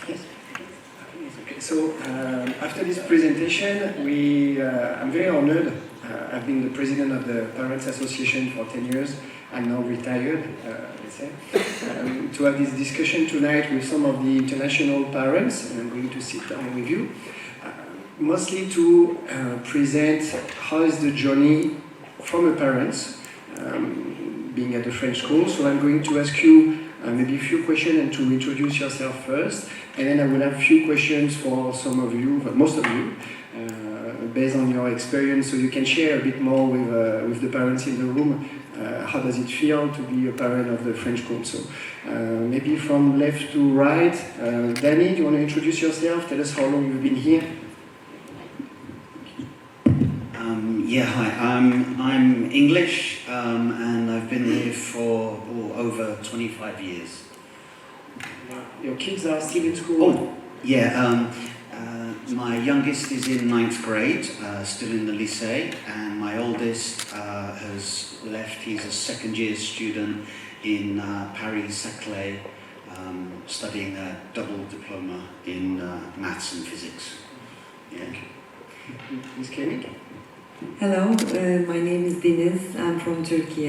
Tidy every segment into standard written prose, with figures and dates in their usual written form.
Yes. Okay. So after this presentation, I'm very honored. I've been the president of the Parents Association for 10 years. I'm now retired, let's say, to have this discussion tonight with some of the international parents, and I'm going to sit down with you, mostly to present how is the journey from a parent being at the French school. So I'm going to ask you maybe a few questions and to introduce yourself first, and then I will have a few questions for some of you, but most of you, based on your experience, so you can share a bit more with the parents in the room. How does it feel to be a parent of the French school? So maybe from left to right, Danny, do you want to introduce yourself? Tell us how long you've been here. Yeah, hi. I'm English, and I've been here for over 25 years. Your kids are still in school? Oh, yeah. My youngest is in 9th grade, still in the lycée, and my oldest has left. He's a second-year student in Paris-Saclay, studying a double diploma in maths and physics. Yeah. Ms. Koenig? Hello, my name is Deniz. I'm from Turkey.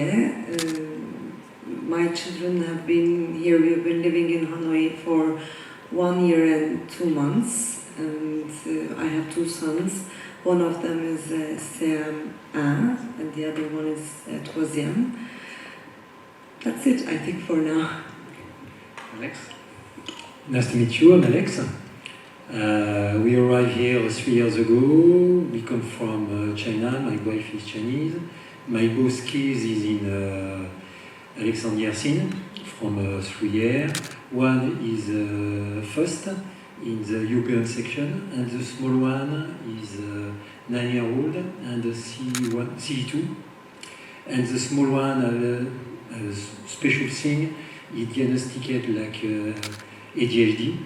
My children have been here. We've been living in Hanoi for 1 year and 2 months, and I have 2 sons. One of them is CM1, and the other one is Troisième. That's it, I think, for now. Alex? Nice to meet you, I'm Alex. We arrived here 3 years ago. We come from China. My wife is Chinese. My both kids is in Alexandre Yersin from 3 years. One is first in the European section, and the small one is 9-year-old and C2. And the small one, special thing, it diagnosticated like ADHD.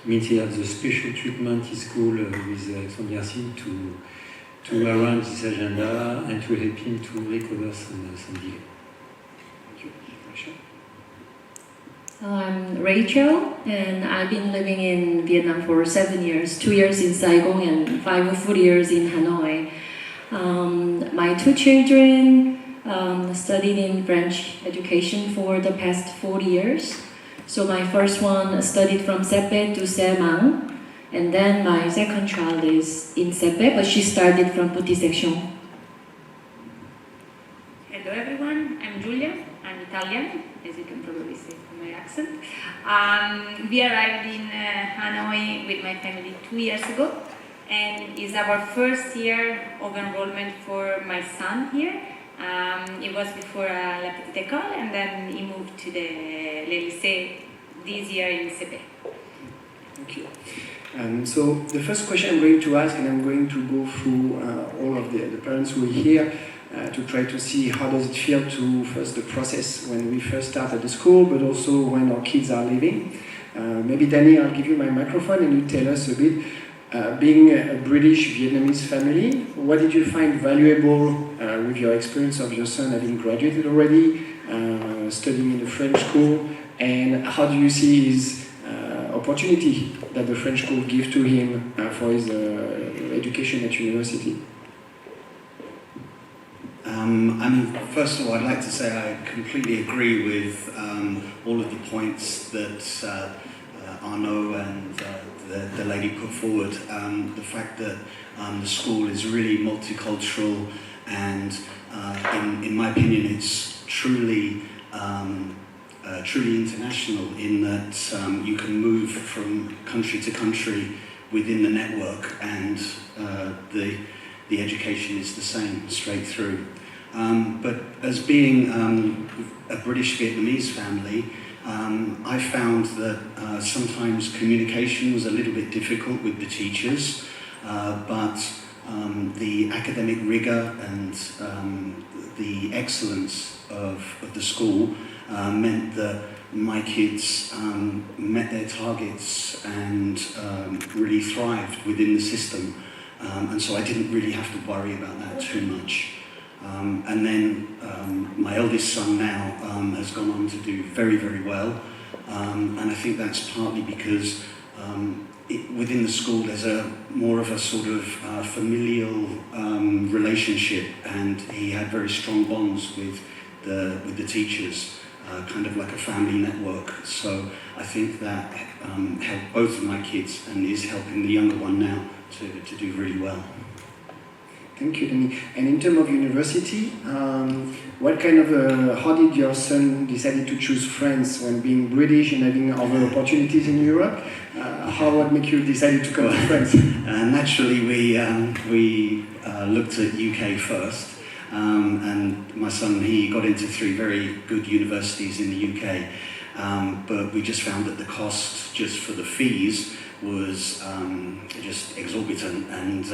Means he has a special treatment in school with Alexandre Yersin to arrange this agenda and to help him to recover some delay. Thank you. Rachel? I'm Rachel, and I've been living in Vietnam for 7 years, 2 years in Saigon and 5 full years in Hanoi. My 2 children studied in French education for the past 40 years. So my first one studied from CP to CM1, and then my second child is in CP, but she started from Petit Section. Hello everyone, I'm Giulia, I'm Italian, as you can probably see from my accent. We arrived in Hanoi with my family 2 years ago, and it's our first year of enrollment for my son here. It was before La Petite École, and then he moved to the lycée this year in CP. Thank you. So the first question I'm going to ask, and I'm going to go through all of the parents who are here to try to see how does it feel to first the process when we first start at the school, but also when our kids are leaving. Maybe Danny, I'll give you my microphone and you tell us a bit. Being a British Vietnamese family, what did you find valuable with your experience of your son having graduated already, studying in a French school, and how do you see his opportunity that the French school give to him for his education at university? First of all, I'd like to say I completely agree with all of the points that Arnaud and the lady put forward. The fact that the school is really multicultural, and in my opinion it's truly international in that you can move from country to country within the network, and the education is the same straight through. But as being a British Vietnamese family, I found that sometimes communication was a little bit difficult with the teachers, but the academic rigor and the excellence of the school meant that my kids met their targets and really thrived within the system, and so I didn't really have to worry about that too much. And then my eldest son now has gone on to do very, very well, and I think that's partly because within the school there's more of a sort of familial relationship, and he had very strong bonds with the teachers, kind of like a family network. So I think that helped both of my kids and is helping the younger one now to do really well. Thank you, Danny. And in terms of university, what kind of, how did your son decide to choose France when being British and having other opportunities in Europe? What made you decide to come to France? Naturally, we looked at UK first, and my son, he got into 3 very good universities in the UK, but we just found that the cost just for the fees was just exorbitant, and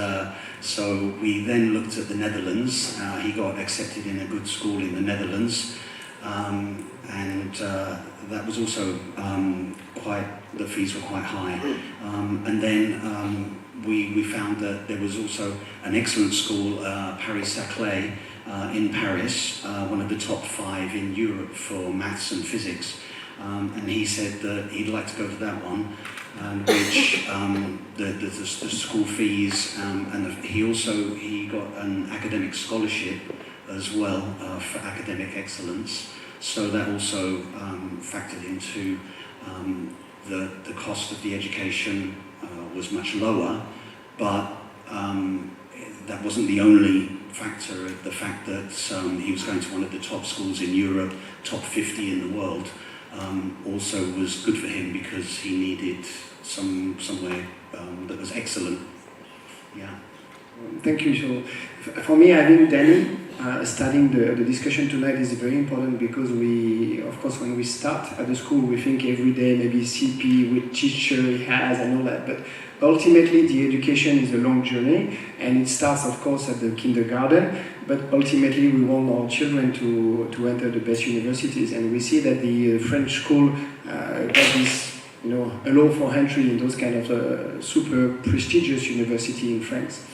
so we then looked at the Netherlands. He got accepted in a good school in the Netherlands, and that was also the fees were quite high. And then we found that there was also an excellent school, Paris-Saclay, in Paris, one of the top 5 in Europe for maths and physics. And he said that he'd like to go to that one, and which the school fees, and he got an academic scholarship as well for academic excellence. So that also factored into the cost of the education was much lower, but that wasn't the only factor. The fact that he was going to one of the top schools in Europe, top 50 in the world, also was good for him, because he needed somewhere that was excellent. Yeah. Thank you. So, for me, I think Danny, starting the discussion tonight is very important, because of course, when we start at the school, we think every day maybe CP, which teacher he has and all that, but ultimately the education is a long journey, and it starts, of course, at the kindergarten, but ultimately we want our children to enter the best universities, and we see that the French school got this, allow for entry in those kind of super prestigious university in France.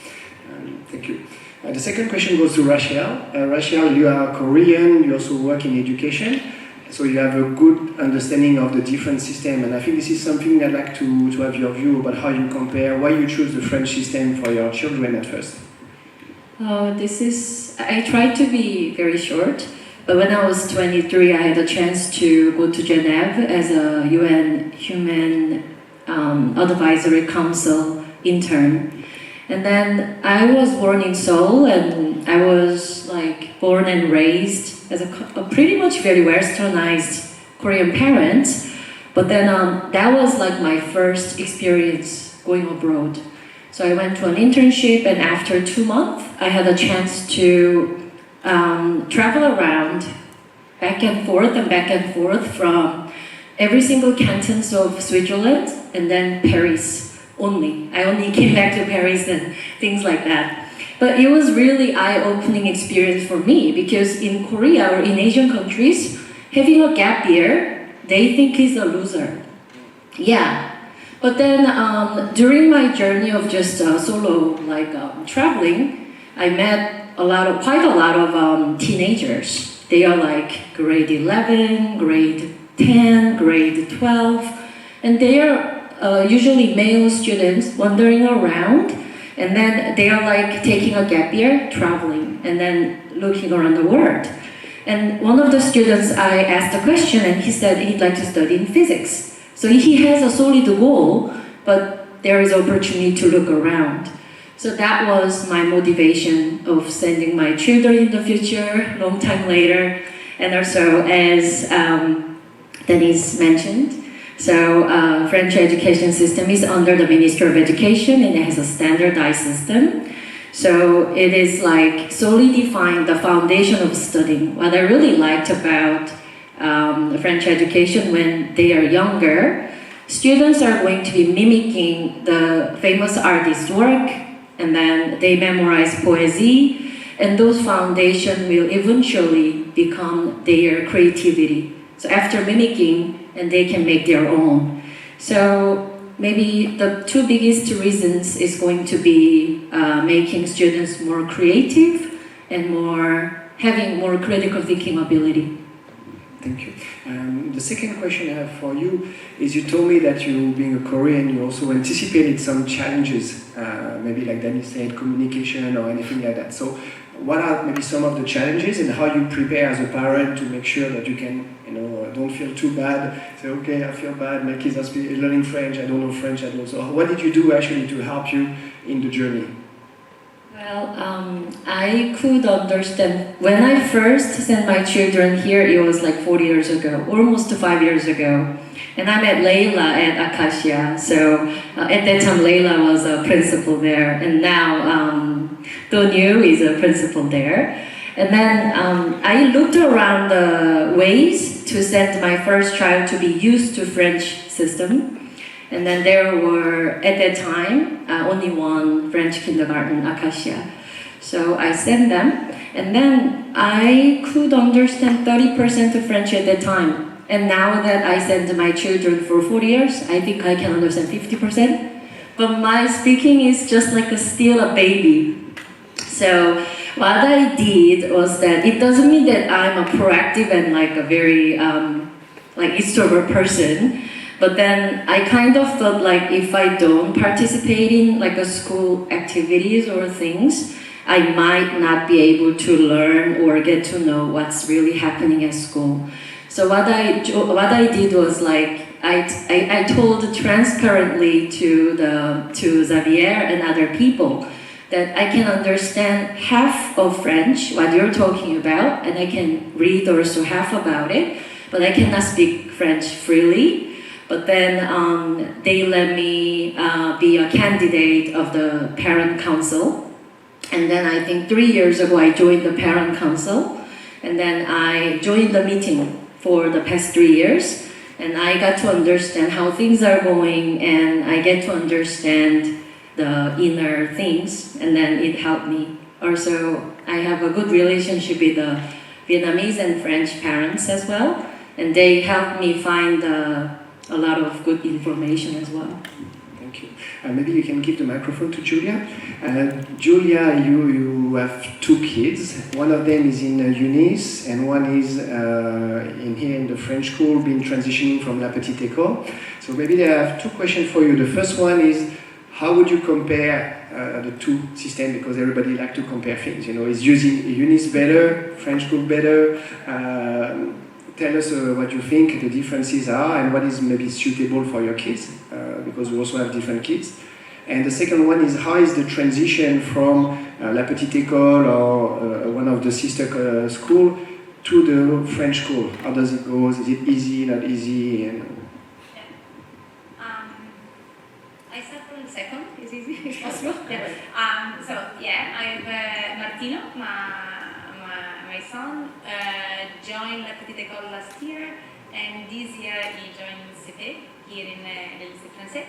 Thank you. The second question goes to Rachel. Rachel, you are Korean, you also work in education, so you have a good understanding of the different system, and I think this is something I'd like to have your view about how you compare, why you choose the French system for your children at first. I tried to be very short, but when I was 23, I had a chance to go to Geneva as a UN Human Advisory Council intern. And then I was born in Seoul, and I was born and raised as a pretty much very westernized Korean parent. But then that was my first experience going abroad. So I went to an internship, and after 2 months, I had a chance to travel around back and forth from every single cantons of Switzerland, and then Paris. I only came back to Paris and things like that. But it was really eye-opening experience for me, because in Korea or in Asian countries, having a gap year, they think is a loser. Yeah. But then during my journey of just solo traveling, I met quite a lot of teenagers. They are grade 11, grade 10, grade 12, and they are usually male students wandering around, and then they are taking a gap year, traveling, and then looking around the world. And one of the students, I asked a question, and he said he'd like to study in physics. So he has a solid goal, but there is opportunity to look around. So that was my motivation of sending my children in the future, long time later. And also, as Denise mentioned, so French education system is under the Ministry of Education, and it has a standardized system. So it is solidifying the foundation of studying. What I really liked about French education, when they are younger, students are going to be mimicking the famous artist's work, and then they memorize poesy, and those foundations will eventually become their creativity. So after mimicking, and they can make their own. So maybe the 2 biggest reasons is going to be making students more creative and having more critical thinking ability. Thank you. The second question I have for you is you told me that you, being a Korean, you also anticipated some challenges, maybe like Danny said, communication or anything like that. So what are maybe some of the challenges and how you prepare as a parent to make sure that you can, don't feel too bad, say, okay, I feel bad, my kids are learning French, I don't know French at all. So what did you do actually to help you in the journey? Well, I could understand. When I first sent my children here, it was like 40 years ago, almost 5 years ago. And I met Layla at Acacia. So at that time, Layla was a principal there. And now Donyu is a principal there. And then I looked around the ways to send my first child to be used to French system. And then there were, at that time, only one French kindergarten, Acacia. So I sent them, and then I could understand 30% of French at that time. And now that I send my children for 4 years, I think I can understand 50%. But my speaking is just like still a baby. So what I did was that it doesn't mean that I'm a proactive and like a very extrovert person. But then I kind of thought like if I don't participate in like a school activities or things, I might not be able to learn or get to know what's really happening at school. So what I did was like I told transparently to Xavier and other people that I can understand half of French, what you're talking about, and I can read also half about it, but I cannot speak French freely. But then they let me be a candidate of the parent council. And then I think 3 years ago, I joined the parent council. And then I joined the meeting for the past 3 years. And I got to understand how things are going, and I get to understand the inner things. And then it helped me. Also, I have a good relationship with the Vietnamese and French parents as well. And they helped me find a lot of good information as well. Thank you. Maybe you can give the microphone to Julia. Julia, you have 2 kids. One of them is in Eunice, and one is here in the French school, being transitioning from La Petite École. So maybe I have 2 questions for you. The first one is, how would you compare the 2 systems? Because everybody likes to compare things. Is using Eunice better, French school better? Tell us what you think the differences are and what is maybe suitable for your kids, because we also have different kids. And the second one is, how is the transition from La Petite École or one of the sister school to the French school? How does it go? Is it easy, not easy? I start from the second. Is easy if possible? Yeah. I have Martino, my son, joined La Petite École last year, and this year he joined CP here in the Lycée Français.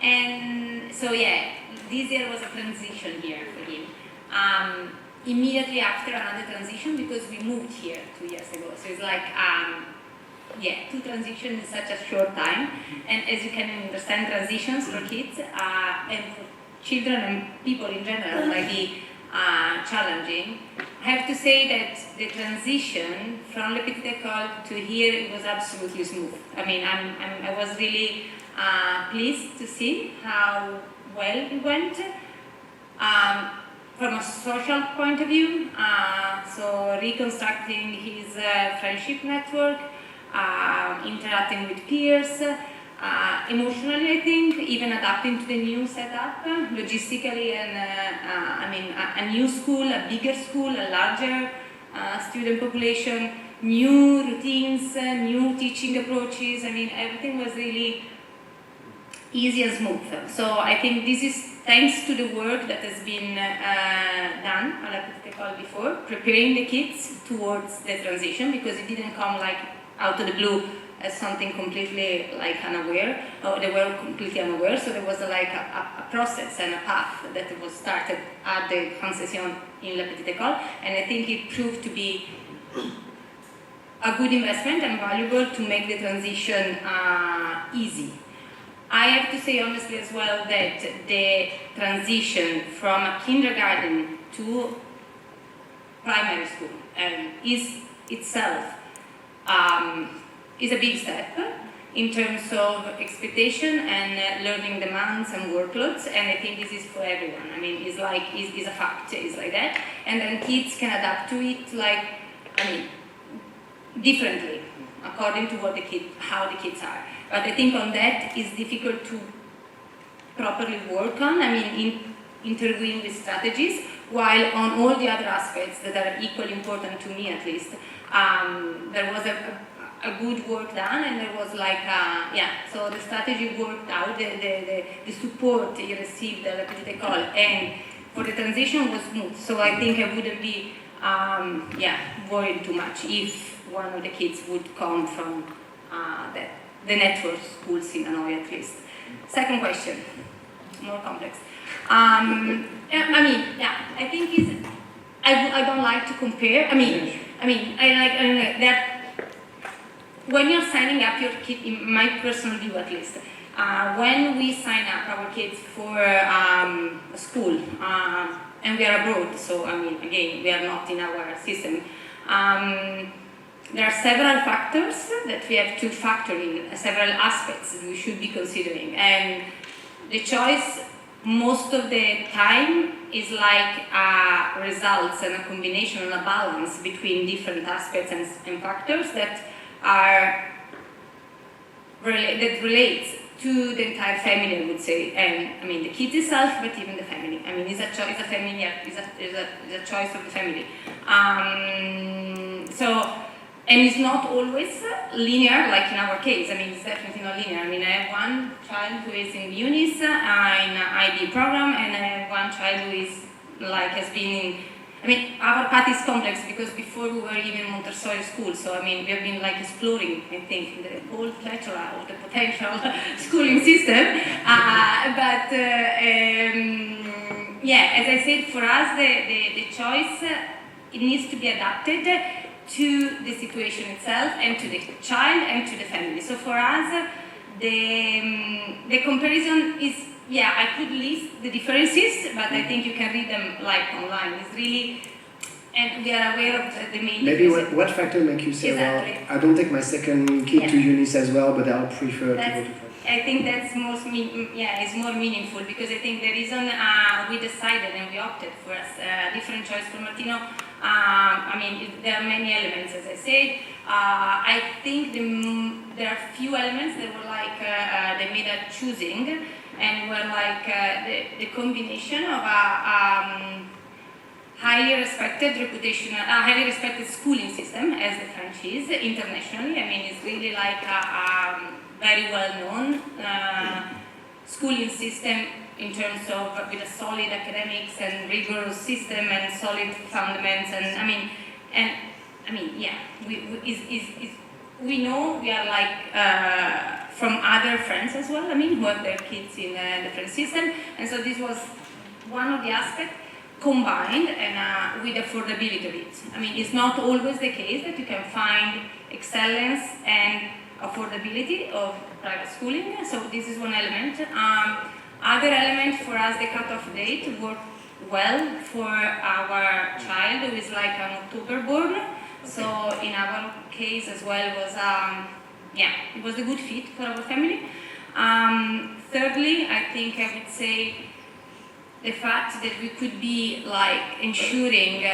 And so this year was a transition year for him. Immediately after another transition, because we moved here 2 years ago. So it's like 2 transitions in such a short time. And as you can understand, transitions for kids and for children and people in general might be challenging. I have to say that the transition from La Petite École to here, it was absolutely smooth. I mean, I was really pleased to see how well it went. From a social point of view, so reconstructing his friendship network, interacting with peers, emotionally, I think, even adapting to the new setup, logistically, and a new school, a bigger school, a larger student population, new routines, new teaching approaches. I mean, everything was really easy and smooth. So I think this is thanks to the work that has been done at La Petite École before, preparing the kids towards the transition, because it didn't come like out of the blue as something completely like unaware, or they were completely unaware, so there was a process and a path that was started at the concession in La Petite École, and I think it proved to be a good investment and valuable to make the transition easy. I have to say honestly as well that the transition from a kindergarten to primary school is itself is a big step in terms of expectation and learning demands and workloads, and I think this is for everyone. I mean, it's a fact, it's like that, and then kids can adapt to it differently according to how the kids are. But I think on that is difficult to properly work on. In interviewing with strategies, while on all the other aspects that are equally important to me, at least, there was a good work done, and there was so the strategy worked out, the support you received, la petite école, and for the transition was smooth. So I think I wouldn't be worried too much if one of the kids would come from the network schools in Hanoi, at least. Second question, more complex. I think I don't like to compare. I like that when you're signing up your kid, in my personal view at least, when we sign up our kids for school, and we are abroad, so again, we are not in our system. There are several factors that we have to factor in, several aspects that we should be considering, and the choice most of the time is results and a combination and a balance between different aspects and factors that relates to the entire family, I would say, and the kids itself, but even the family. It's a choice of the family. And it's not always linear, like in our case. It's definitely not linear. I have one child who is in UNIS, in an IB program, and I have one child who is has been in. Our path is complex because before we were even Montessori school, so we have been exploring, I think, the whole plethora of the potential schooling system. As I said, for us, the choice it needs to be adapted to the situation itself and to the child and to the family. So for us, the comparison is, I could list the differences, but I think you can read them online. It's really, and we are aware of the main Maybe differences. what factor make you say, Exactly. well, I don't take my second kid to UNIS as well, but I'll prefer to go to France? I think that's it's more meaningful, because I think the reason we decided and we opted for a different choice for Martino, there are many elements, as I said. I think there are few elements that were they made a choosing, and were the combination of a highly respected highly respected schooling system, as the French is internationally. It's really a very well-known schooling system in terms of with a solid academics and rigorous system and solid fundamentals. We know we are from other friends as well. Who have their kids in the French system, and so this was one of the aspects combined and with affordability of it. It's not always the case that you can find excellence and affordability of private schooling, so this is one element. Other element for us, the cutoff date worked well for our child who is an October born, so in our case as well was it was a good fit for our family. Thirdly, I think I would say the fact that we could be ensuring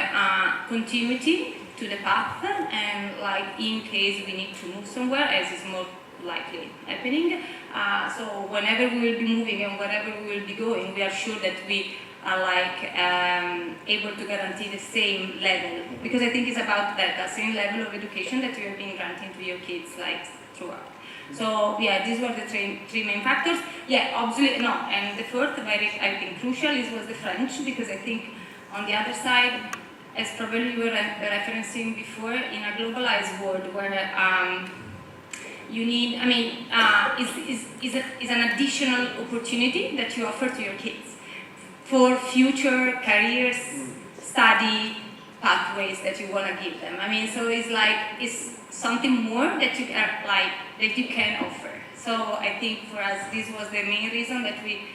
continuity to the path, and in case we need to move somewhere, as is more likely happening. So whenever we will be moving and wherever we will be going, we are sure that we are able to guarantee the same level, because I think it's about that same level of education that you have been granting to your kids throughout. So these were the three main factors. Obviously no, and the fourth, very I think crucial, was the French, because I think on the other side, as probably you were referencing before, in a globalized world where you need, is an additional opportunity that you offer to your kids for future careers, study pathways that you want to give them. So it's something more that you can offer. So I think for us, this was the main reason that we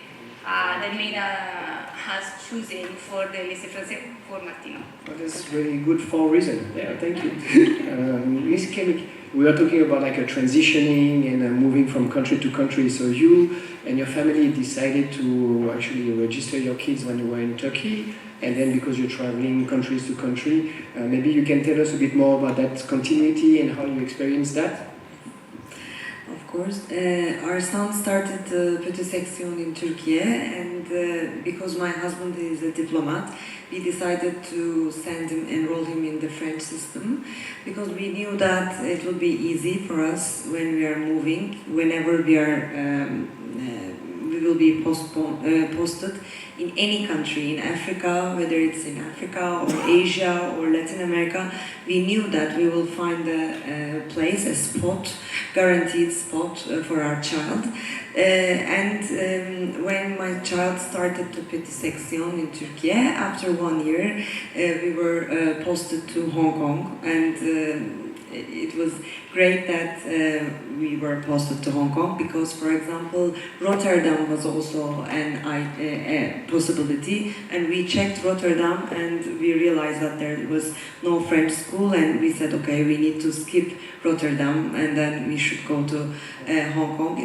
that made us choosing for the lycée français for Martino. Well, that's really good for a reason. Yeah, thank you. Miss Kemik, we are talking about like a transitioning and moving from country to country. So you and your family decided to actually register your kids when you were in Turkey, and then because you're traveling countries to country, maybe you can tell us a bit more about that continuity and how you experienced that. Of course, our son started Petit Section in Turkey, and because my husband is a diplomat, we decided to enroll him in the French system, because we knew that it would be easy for us when we are moving, whenever we will be posted in any country in Africa, whether it's in Africa or Asia or Latin America. We knew that we will find a place, a spot, guaranteed spot for our child. When my child started the Petit Section in Turkey, after 1 year, we were posted to Hong Kong, and it was great that we were posted to Hong Kong, because, for example, Rotterdam was also a possibility, and we checked Rotterdam and we realized that there was no French school, and we said, okay, we need to skip Rotterdam and then we should go to Hong Kong.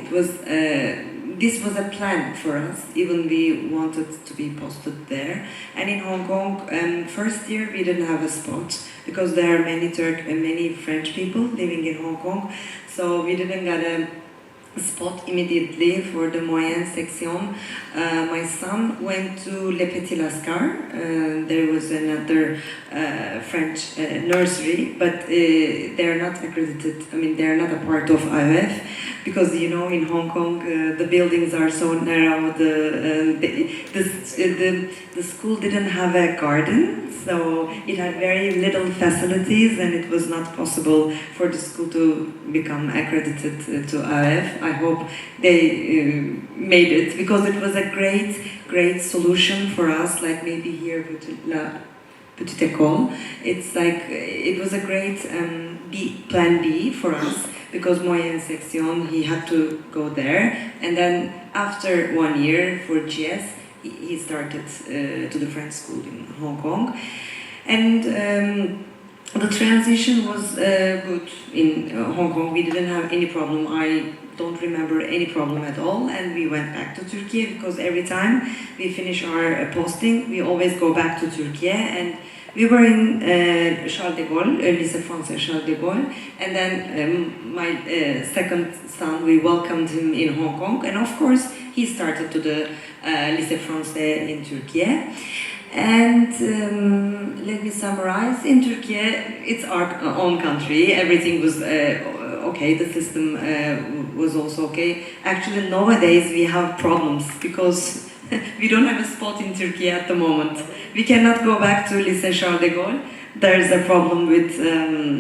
This was a plan for us, even we wanted to be posted there. And in Hong Kong, first year we didn't have a spot, because there are many French people living in Hong Kong, so we didn't get a spot immediately for the moyenne section. My son went to Le Petit Lascar. There was another French nursery, but they're not accredited. I mean, they're not a part of IOF, because in Hong Kong the buildings are so narrow. The school didn't have a garden, so it had very little facilities, and it was not possible for the school to become accredited to IOF. I hope they made it, because it was a great solution for us, like maybe here with La Petite École. It was a great plan B for us, because moyenne section, he had to go there, and then after 1 year for GS, he started to the French school in Hong Kong, and the transition was good in Hong Kong. We didn't have any problem. I don't remember any problem at all, and we went back to Turkey, because every time we finish our posting, we always go back to Turkey, and we were in Charles de Gaulle, lycée français Charles de Gaulle, and then my second son, we welcomed him in Hong Kong, and of course he started to the lycée français in Turkey. And let me summarize. In Turkey, it's our own country. Everything was okay. The system was also okay. Actually, nowadays we have problems, because we don't have a spot in Turkey at the moment. We cannot go back to Lycée Charles de Gaulle. There is a problem with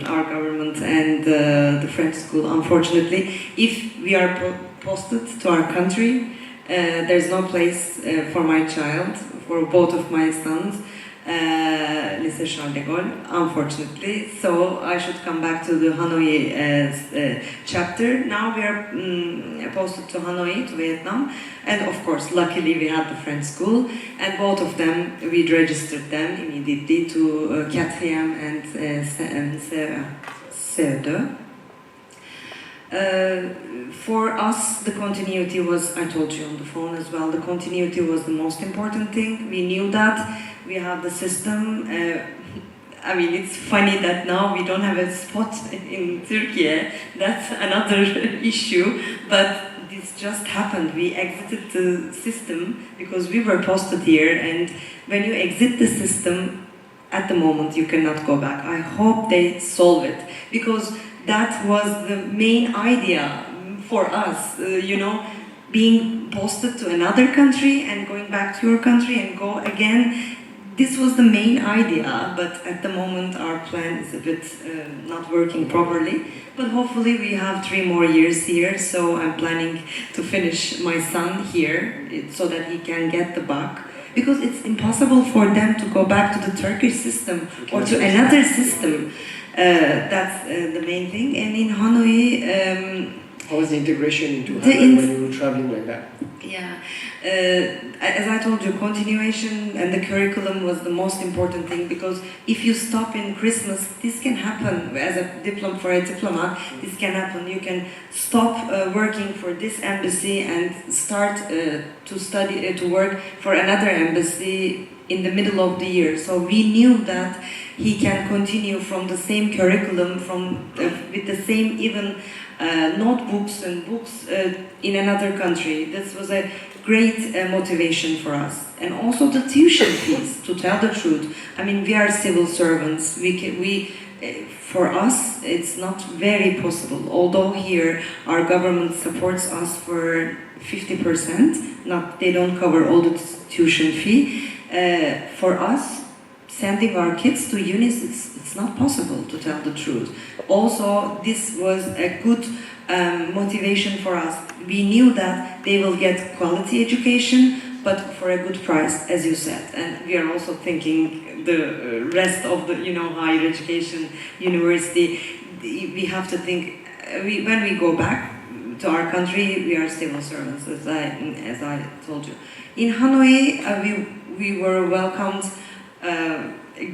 our government and the French school, unfortunately. If we are posted to our country, there's no place for my child, for both of my sons, Lycée Charles de Gaulle, unfortunately. So I should come back to the Hanoi chapter. Now we are posted to Hanoi, to Vietnam, and of course, luckily we had the French school, and both of them, we registered them immediately to 4e and CE2. For us, the continuity was, I told you on the phone as well, the continuity was the most important thing. We knew that. We have the system. I mean, it's funny that now we don't have a spot in Turkey. That's another issue. But this just happened. We exited the system because we were posted here. And when you exit the system, at the moment, you cannot go back. I hope they solve it, because that was the main idea for us, being posted to another country and going back to your country and go again. This was the main idea, but at the moment our plan is a bit not working properly. But hopefully we have 3 more years here, so I'm planning to finish my son here so that he can get the bac. Because it's impossible for them to go back to the Turkish system or to another system. That's the main thing. And in Hanoi, How was the integration into The Hanoi when you were traveling like that? Yeah, as I told you, continuation and the curriculum was the most important thing, because if you stop in Christmas, this can happen. As a for a diplomat, this can happen. You can stop working for this embassy and start to study to work for another embassy in the middle of the year. So we knew that he can continue from the same curriculum, with the same even notebooks and books in another country. This was a great motivation for us. And also the tuition fees, to tell the truth. I mean, we are civil servants. For us, it's not very possible. Although here our government supports us for 50%, they don't cover all the tuition fee. For us, sending our kids to unis, it's not possible, to tell the truth. Also, this was a good motivation for us. We knew that they will get quality education, but for a good price, as you said. And we are also thinking the rest of the, higher education, university. We have to think. When we go back to our country, we are civil servants, as I told you. In Hanoi, we were welcomed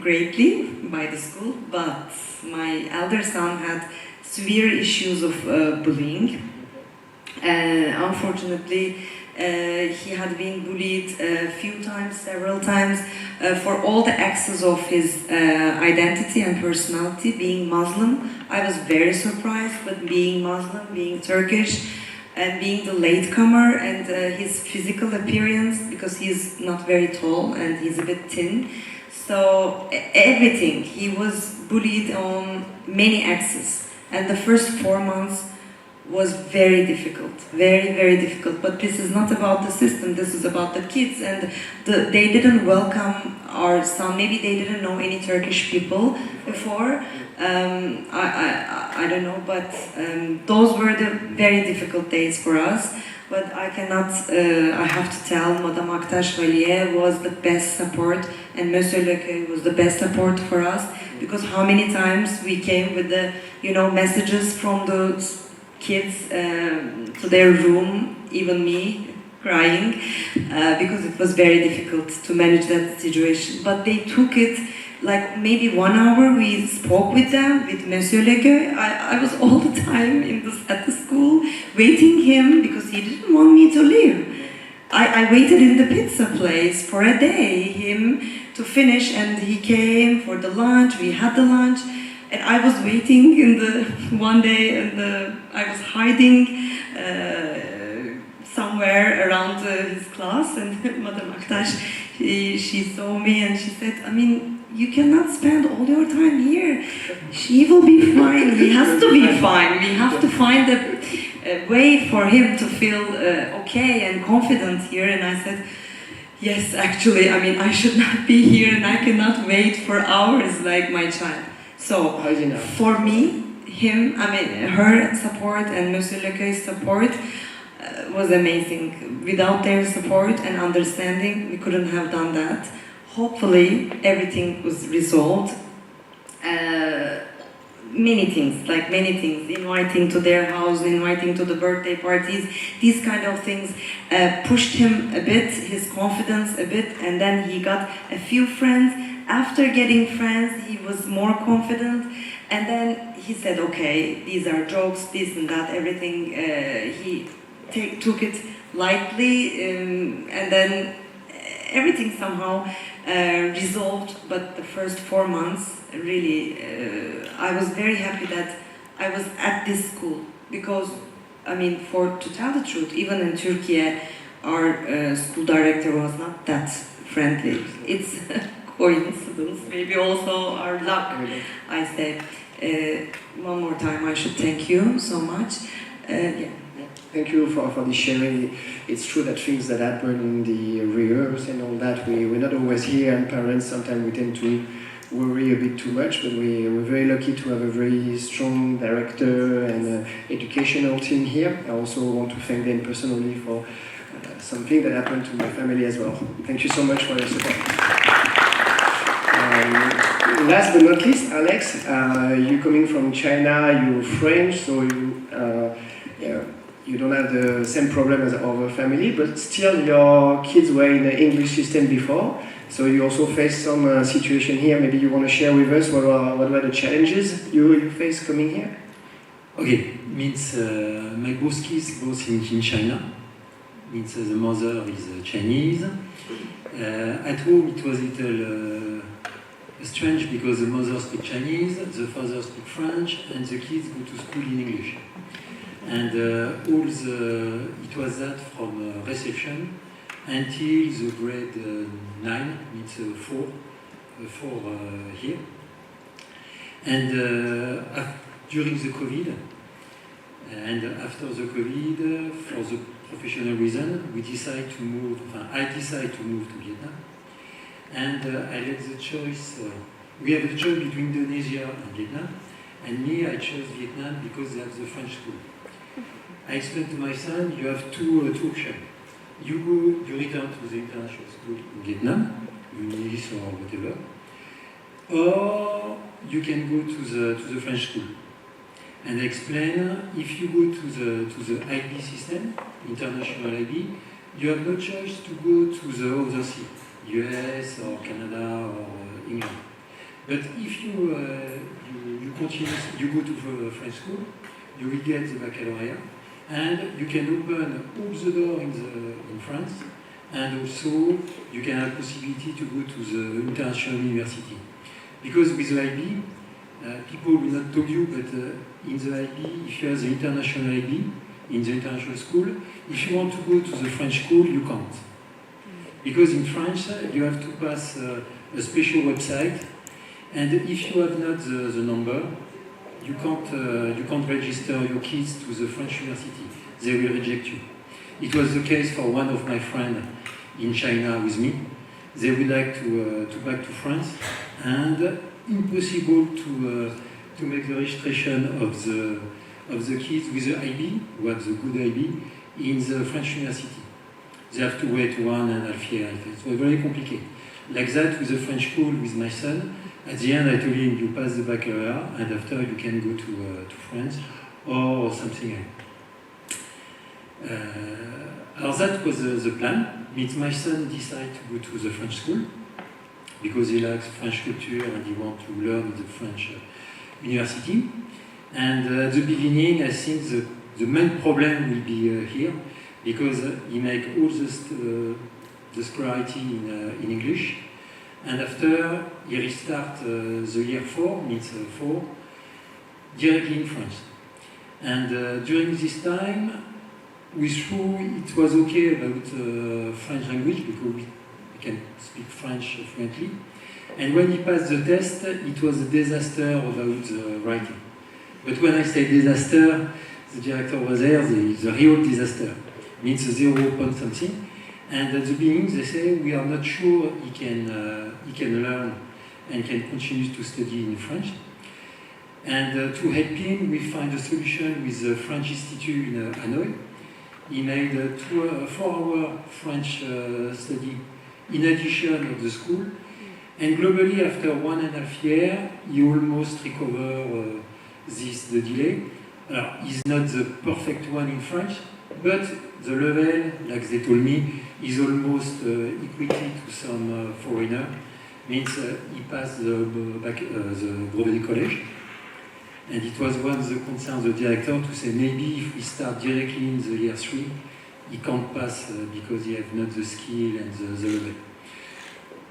greatly by the school, but my elder son had severe issues of bullying. Unfortunately, he had been bullied several times, for all the excess of his identity and personality. Being Muslim, I was very surprised, but being Muslim, being Turkish, and being the latecomer, and his physical appearance, because he's not very tall and he's a bit thin. So everything, he was bullied on many axes. And the first 4 months was very difficult, very, very difficult. But this is not about the system, this is about the kids. And they didn't welcome our son. Maybe they didn't know any Turkish people before. I don't know, but those were the very difficult days for us. But I cannot, I have to tell, Madame Aktaş Valiye was the best support, and Monsieur Leque was the best support for us, because how many times we came with the, messages from the kids to their room, even me, crying, because it was very difficult to manage that situation. But they took it. Like maybe 1 hour we spoke with them, with Monsieur Leque. I was all the time at the school waiting him, because he didn't want me to leave. I waited in the pizza place for a day, him to finish, and he came for the lunch. We had the lunch, and I was waiting one day, and I was hiding somewhere around his class, and Madame Aktaş, she saw me and she said, you cannot spend all your time here. He will be fine. He has to be fine. We have to find a way for him to feel okay and confident here. And I said, yes, actually, I should not be here, and I cannot wait for hours like my child. So for me, her support and Monsieur Leque's support was amazing. Without their support and understanding, we couldn't have done that. Hopefully, everything was resolved. Many things, inviting to their house, inviting to the birthday parties, these kind of things pushed him a bit, his confidence a bit, and then he got a few friends. After getting friends, he was more confident, and then he said, okay, these are jokes, this and that, everything. He took it lightly, and then everything somehow resolved. But the first 4 months, really, I was very happy that I was at this school, because, to tell the truth, even in Turkey, our school director was not that friendly. It's a coincidence, maybe also our luck, I say. One more time, I should thank you so much. Yeah. Thank you for the sharing. It's true that things that happen in the rehearsal and all that, we're not always here, and parents sometimes we tend to worry a bit too much, but we're very lucky to have a very strong director and educational team here. I also want to thank them personally for something that happened to my family as well. Thank you so much for your support. Last but not least, Alex, you coming from China, you're French, so you you don't have the same problem as our family, but still your kids were in the English system before, so you also faced some situation here. Maybe you want to share with us what were the challenges you faced coming here? Okay, means my both kids both in China. Means the mother is Chinese. At home it was a little strange because the mother speaks Chinese, the father speaks French, and the kids go to school in English. And it was that from reception until the grade 9, means 4 here. And during the COVID, and after the COVID, for the professional reason, I decided to move to Vietnam. And I had the choice, we have the choice between Indonesia and Vietnam. And me, I chose Vietnam because they have the French school. I explained to my son, you have two options. You return to the international school in Vietnam, English or whatever, or you can go to the French school. And I explain, if you go to the IB system, international IB, you have no choice to go to the other sea, US or Canada or England. But if you continue, you go to the French school, you will get the baccalaureate, and you can open all the doors in France, and also you can have possibility to go to the international university. Because with the IB, people will not tell you, but in the IB, if you have the international IB, in the international school, if you want to go to the French school, you can't. Because in France, you have to pass a special website, and if you have not the number, you can't register your kids to the French university. They will reject you. It was the case for one of my friends in China with me. They would like to back to France, and impossible to make the registration of the kids with the IB, who have the good IB, in the French university. They have to wait 1.5 years. It was very complicated. Like that with the French school with my son. At the end, I told him, you pass the baccalaureate, and after you can go to France or something else. That was the plan. My son decided to go to the French school because he likes French culture and he wants to learn the French university. And at the beginning, I think the main problem will be here because he make all the scolarity in English. And after, he restart the year 4, means 4, directly in French. And during this time, we thought it was okay about French language because we can speak French fluently. And when he passed the test, it was a disaster about writing. But when I say disaster, the director was there, the real disaster. Means 0 point something. And at the beginning, they say, we are not sure he can learn and can continue to study in French. And to help him, we find a solution with the French Institute in Hanoi. He made a 4-hour French study in addition of the school. And globally, after 1.5 years, he almost recovered the delay. He's not the perfect one in French, but the level, like they told me, is almost equity to some foreigner. Means he passed the brevet college. And it was one of the concerns of the director to say maybe if we start directly in the year 3, he can't pass because he has not the skill and the level.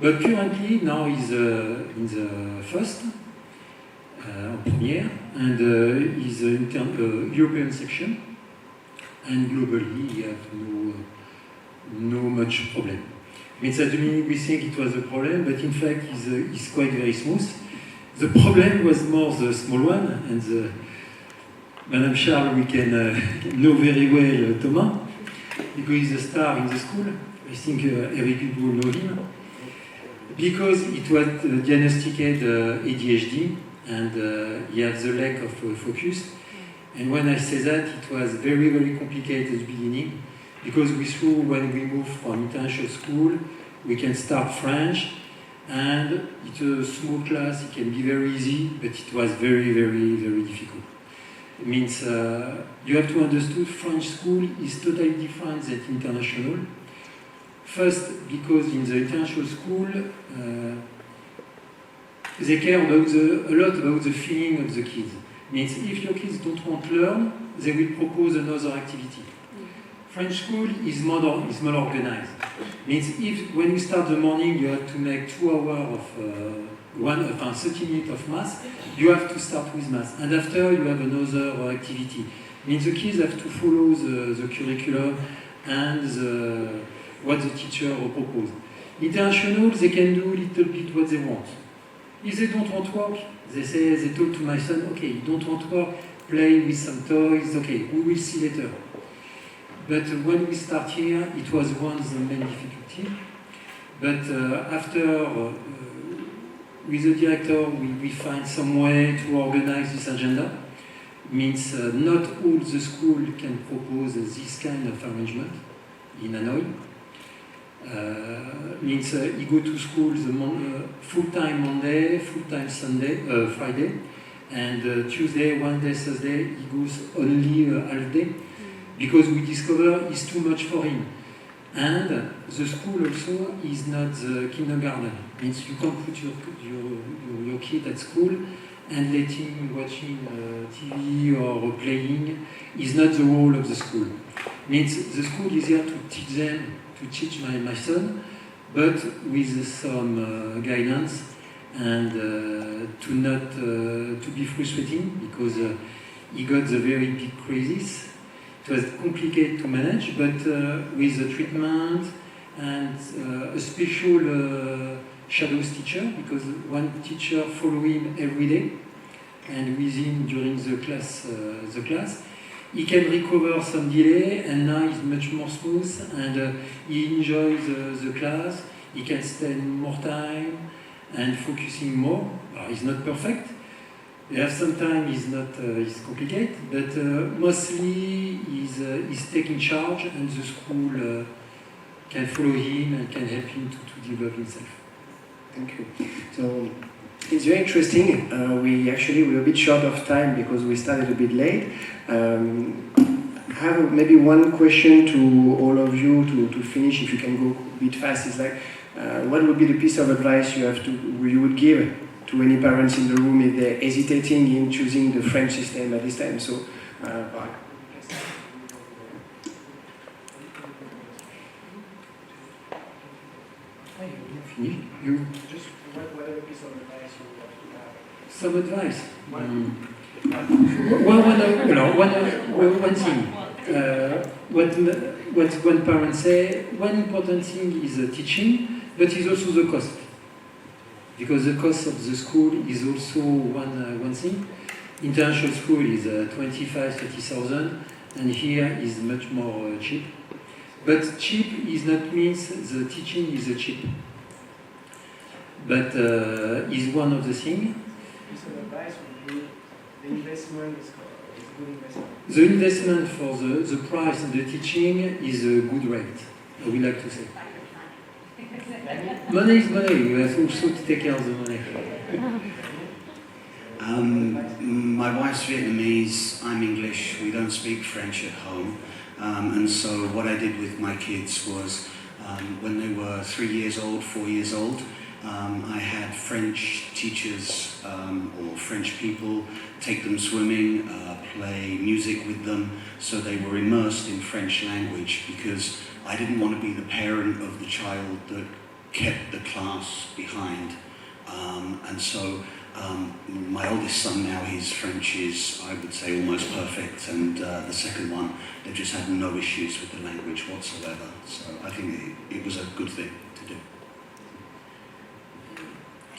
But currently, now he's in the first, première, and he's in European section, and globally he has no much problem. Means at the beginning we think it was a problem, but in fact it's quite very smooth. The problem was more the small one, and Madame Charles, we can know very well Thomas, because he's a star in the school. I think every people know him. Because it was diagnosticated ADHD, and he had the lack of focus. And when I say that, it was very, very complicated at the beginning, because we thought when we moved from international school, we can start French, and it's a small class, it can be very easy, but it was very, very, very difficult. It means you have to understand French school is totally different than international. First, because in the international school, they care about a lot about the feeling of the kids. Means if your kids don't want to learn, they will propose another activity. French school is more organized. Means if when you start the morning you have to make 2 hours of 30 minutes of math, you have to start with math, and after you have another activity. Means the kids have to follow the curriculum and what the teacher proposes. International, they can do a little bit what they want. If they don't want work, they talk to my son, okay, you don't want work, play with some toys, okay, we will see later. But when we start here, it was one of the main difficulty. But after, with the director, we find some way to organize this agenda. Means not all the school can propose this kind of arrangement in Hanoi. Means he go to school full-time Monday, full-time Friday, and Tuesday, Wednesday, Thursday, he goes only half day, because we discover it's too much for him. And the school also is not the kindergarten. Means you can't put your kid at school and let him watching TV or playing is not the role of the school. Means the school is here to teach my son, but with some guidance and to be frustrating, because he got the very big crisis. It was complicated to manage, but with the treatment and a special shadows teacher, because one teacher follow him every day, and with him during the class, he can recover some delay, and now he's much more smooth, and he enjoys the class. He can spend more time and focusing more. He's not perfect. Sometimes he's complicated, but mostly he's taking charge, and the school can follow him and can help him to develop himself. Thank you. So it's very interesting. We're a bit short of time because we started a bit late. I have maybe one question to all of you to finish. If you can go a bit fast, it's like, what would be the piece of advice you would give to any parents in the room if they're hesitating in choosing the French system at this time? So, you just whatever piece of advice you would have. Some advice. One thing. What one parent say, one important thing is teaching, but is also the cost. Because the cost of the school is also one thing. International school is 25,000-30,000, and here is much more cheap. But cheap is not means the teaching is cheap. But is one of the things. Piece of advice would be the investment is a good investment. The investment for the price and the teaching is a good rate, I would like to say. Money is money, you have also to take care of the money. My wife's Vietnamese, I'm English, we don't speak French at home. And so what I did with my kids was, when they were 3 years old, 4 years old, I had French teachers or French people take them swimming, play music with them, so they were immersed in French language, because I didn't want to be the parent of the child that kept the class behind. And so my oldest son now, his French is, I would say, almost perfect, and the second one, they've just had no issues with the language whatsoever. So I think it was a good thing to do.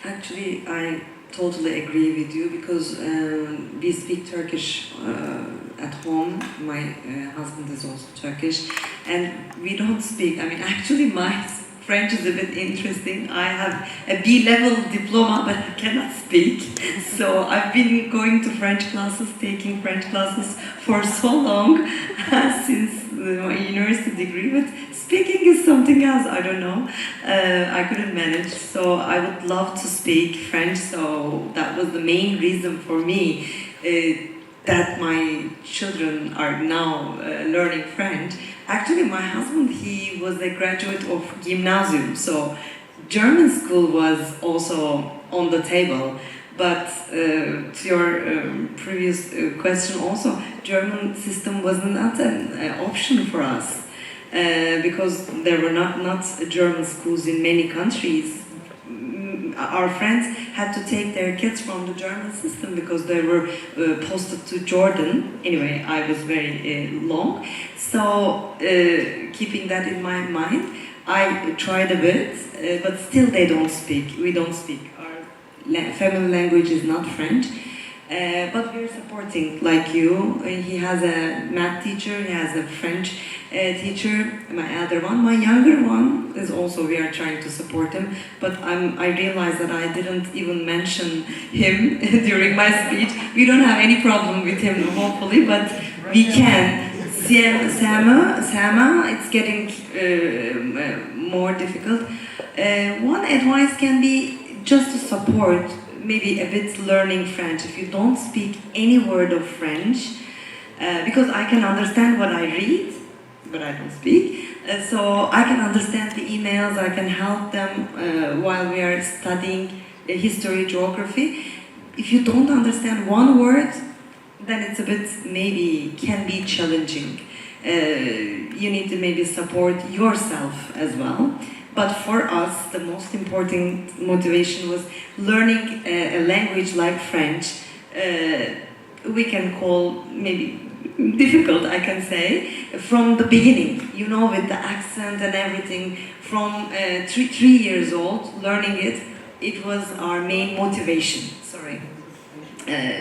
Actually, I totally agree with you, because we speak Turkish at home. My husband is also Turkish, and we don't speak. I mean, actually, my French is a bit interesting. I have a B-level diploma, but I cannot speak. So I've been going to French classes, taking French classes for so long, since my university degree, but speaking is something else, I don't know. I couldn't manage, so I would love to speak French, so that was the main reason for me. that my children are now learning French. Actually, my husband, he was a graduate of gymnasium, so German school was also on the table. But to your previous question also, German system was not an option for us because there were not German schools in many countries. Our friends had to take their kids from the German system because they were posted to Jordan. Anyway, I was very long. So, keeping that in my mind, I tried a bit, but still they don't speak. We don't speak. Our family language is not French. But we're supporting, like you. He has a math teacher, he has a French teacher, my other one. My younger one is also, we are trying to support him, but I realized that I didn't even mention him during my speech. We don't have any problem with him, hopefully, but we can. Sama, it's getting more difficult. One advice can be just to support, maybe a bit learning French. If you don't speak any word of French, because I can understand what I read, but I don't speak, so I can understand the emails, I can help them while we are studying history, geography. If you don't understand one word, then it's a bit, maybe, can be challenging. You need to maybe support yourself as well. But for us, the most important motivation was learning a language like French. We can call maybe difficult, I can say, from the beginning, you know, with the accent and everything. From 3 years old, learning it, it was our main motivation, sorry.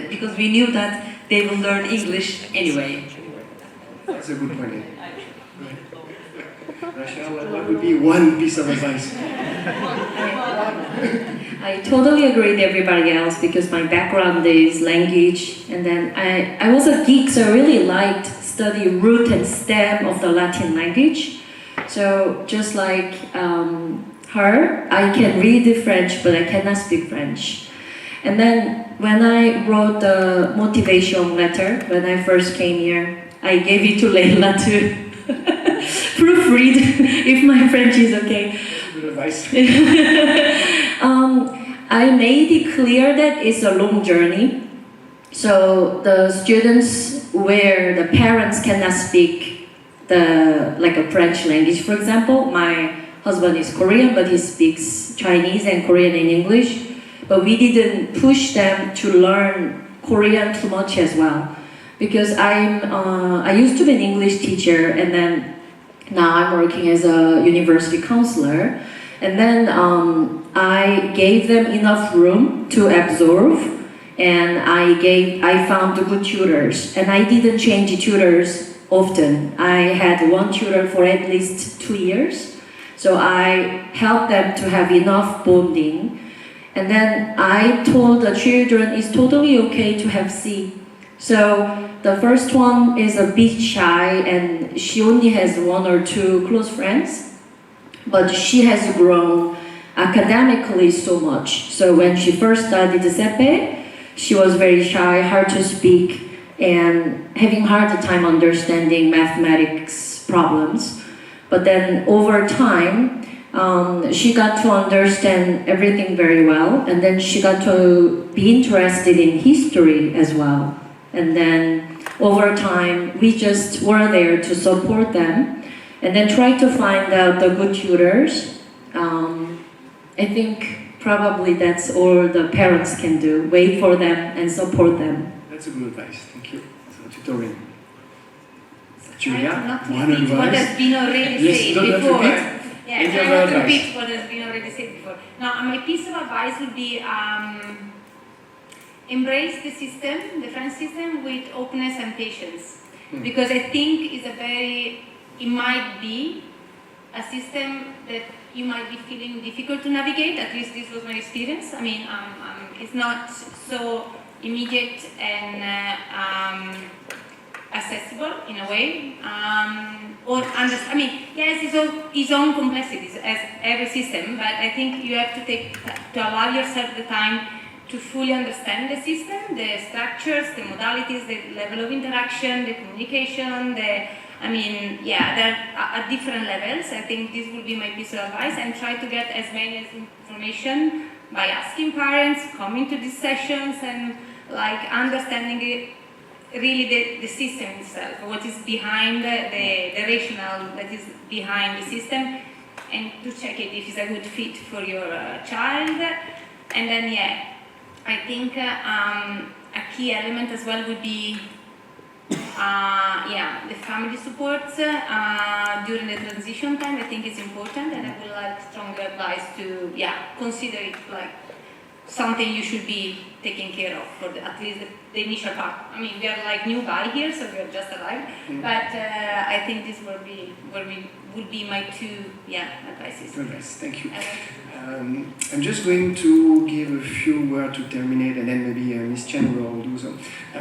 Because we knew that they will learn English anyway. That's a good point. Rasha, what would be one piece of advice? I totally agree with everybody else because my background is language, and then I was a geek, so I really liked study root and stem of the Latin language. So just like her, I can read the French, but I cannot speak French. And then when I wrote the motivation letter, when I first came here, I gave it to Leila to proofread if my French is okay. Good advice. I made it clear that it's a long journey. So the students where the parents cannot speak like a French language, for example, my husband is Korean, but he speaks Chinese and Korean and English. But we didn't push them to learn Korean too much as well. Because I used to be an English teacher, and then now I'm working as a university counselor. And then I gave them enough room to absorb, and I found good tutors. And I didn't change tutors often. I had one tutor for at least 2 years. So I helped them to have enough bonding. And then I told the children it's totally okay to have C. So the first one is a bit shy and she only has 1 or 2 close friends, but she has grown academically so much. So when she first studied CEPE, she was very shy, hard to speak, and having hard time understanding mathematics problems. But then over time, she got to understand everything very well, and then she got to be interested in history as well. And then over time, we just were there to support them and then try to find out the good tutors. I think probably that's all the parents can do. Wait for them and support them. That's a good advice. Thank you. So, tutoring. Julia, Not one repeat what advice. has been already Yes, said don't before. repeat. Yeah, Any I other want to advice? repeat what has been already said before. Now, my piece of advice would be embrace the system, the French system, with openness and patience. Because I think it might be a system that you might be feeling difficult to navigate. At least this was my experience. I mean, it's not so immediate and accessible in a way. Yes, its own complexities as every system, but I think you have to allow yourself the time to fully understand the system, the structures, the modalities, the level of interaction, the communication, there are at different levels. I think this would be my piece of advice, and try to get as many information by asking parents, coming to these sessions, and understanding it, really the system itself, what is behind the rationale that is behind the system, and to check it if it's a good fit for your child. And then I think a key element as well would be the family support during the transition time. I think it's important, and I would like strong advice to consider it like something you should be taking care of for at least the initial part. I mean, we are like newbie here, so we are just arrived. But I think this would be my two advices. Advice. Thank you. I'm just going to give a few words to terminate, and then maybe Ms. Chen will do so.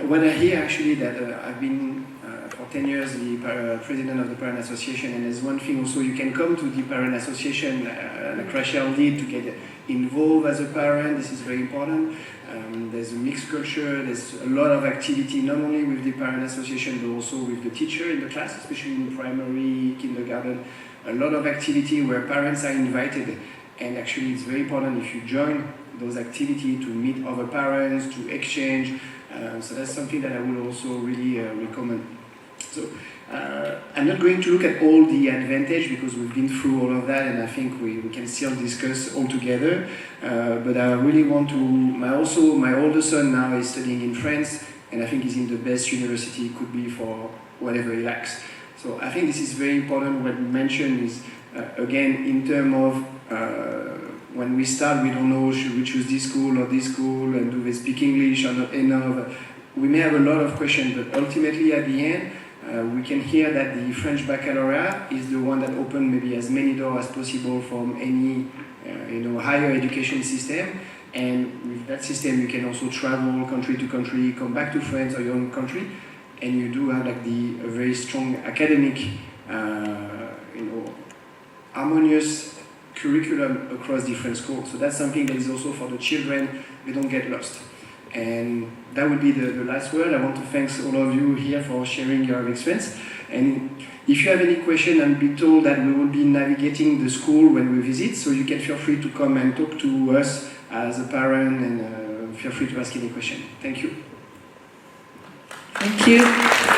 What I hear actually that I've been for 10 years the president of the Parent Association, and there's one thing also, you can come to the Parent Association, like Rachel did, to get involved as a parent. This is very important. There's a mixed culture, there's a lot of activity, not only with the Parent Association, but also with the teacher in the class, especially in primary, kindergarten. A lot of activity where parents are invited. And actually, it's very important if you join those activities to meet other parents, to exchange. So that's something that I would also really recommend. So I'm not going to look at all the advantage because we've been through all of that, and I think we can still discuss all together. But I really want to. My older son now is studying in France, and I think he's in the best university it could be for whatever he likes. So I think this is very important. What we mentioned is again in terms of. When we start, we don't know, should we choose this school or this school, and do they speak English or not enough? We may have a lot of questions, but ultimately at the end, we can hear that the French baccalaureate is the one that opens maybe as many doors as possible from any higher education system. And with that system, you can also travel country to country, come back to France or your own country, and you do have like a very strong academic, harmonious curriculum across different schools. So that's something that is also for the children, they don't get lost. And that would be the last word. I want to thank all of you here for sharing your experience. And if you have any question, I'll be told that we will be navigating the school when we visit, so you can feel free to come and talk to us as a parent, and feel free to ask any question. Thank you. Thank you.